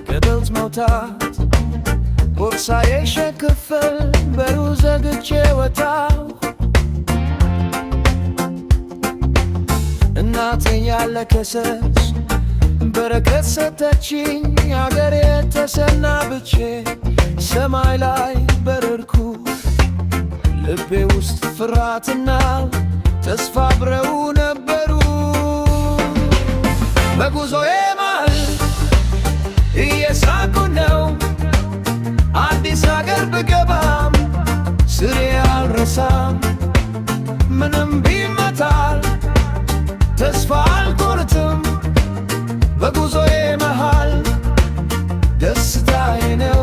ከብልት መውጣት ቦርሳዬ ሸክፍል በሩ ዘግቼ ወጣሁ። እናቴን ያለከሰች በረከት ሰጠችኝ። አገሬ ተሰናብቼ ሰማይ ላይ በረርኩ። ልቤ ውስጥ ፍርሃትና ተስፋ አብረው ነበሩ። በጉዞዬ መሃል እየሳኩ ነው። አዲስ አገር ብገባም ስሬ አልረሳም። ምንም ቢመታል ተስፋ አልቆርጥም። በጉዞዬ መሃል ደስታዬ ነው።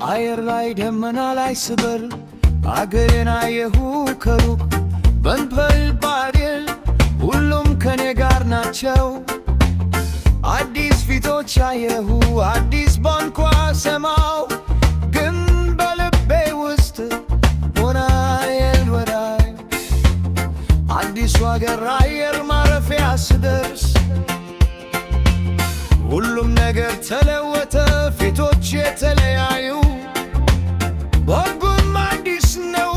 አየር ላይ ደመና ላይ ስበር አገሬን አየሁ ከሩቅ። በንበል ባሪል ሁሉም ከኔ ጋር ናቸው። አዲስ ፊቶች አየሁ አዲስ ቋንቋ ሰማሁ። ግን በልቤ ውስጥ ሆነ የልወዳይ አዲሱ አገር አየር ማረፊያ ስደርስ ሁሉም ነገር ተለወጠ። ፊቶች የተለያዩ ወጉም አዲስ ነው።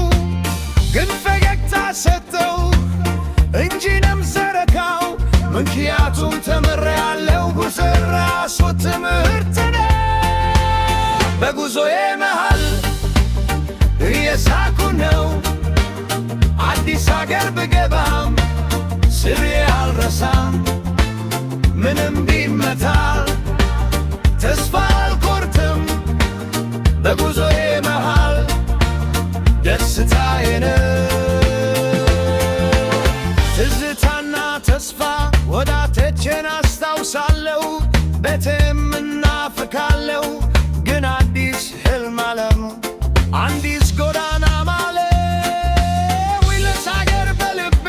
ግን ፈገግታ ሰጠው እንጂንም ዘረካው። ምክንያቱም ተምሬያለሁ ጉዞዬ ራሱ ትምህርት ነው። በጉዞዬ መሃል እየሳኩ ነው። አዲስ አገር ብገባም ስሬ አልረሳም። ምንም ቢመታል ተስፋ አልቆርጥም። በጉዞዬ መሃል ደስታዬ ነው። ትዝታና ተስፋ ወዳጆቼን አስታውሳለሁ። ቤቴም እናፍቃለሁ። ግን አዲስ ሕልም ዓለም አዲስ ጎዳና ማለው ይለስ አገር በልቤ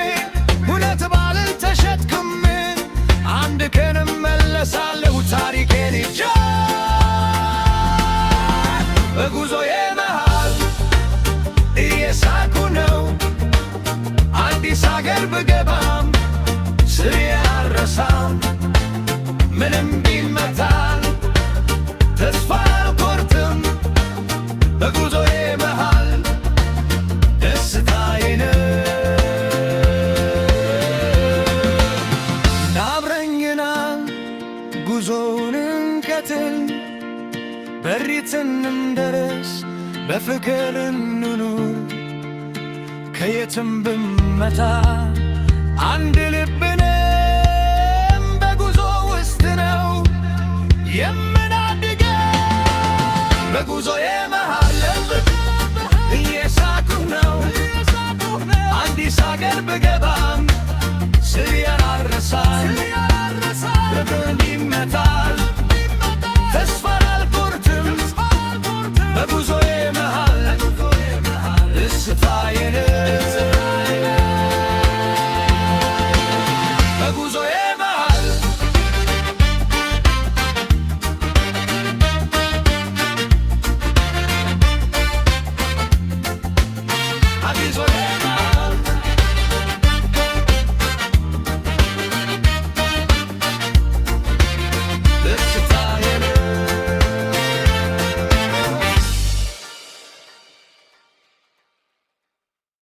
እውነት ባልል ተሸክሜ አንድ ቀን እመለሳለሁ ታሪኬን ይዤ። በጉዞዬ መሃል እየሳኩ ነው። አዲስ አገር ብገባም ስሬ አልረሳም። ምንም ቢመታል ተስፋ አልቆርጥም። በጉዞዬ መሃል ደስታዬ ነው። አብረኝና ጉዞውን እንቀጥል። በሪትንም ደረስ በፍቅር እንኑር። ከየትም ብመታ አንድ ልብንም በጉዞ ውስጥ ነው የምናድገው። በጉዞዬ መሃል እየሳኩ ነው። አዲስ አገር ብገባ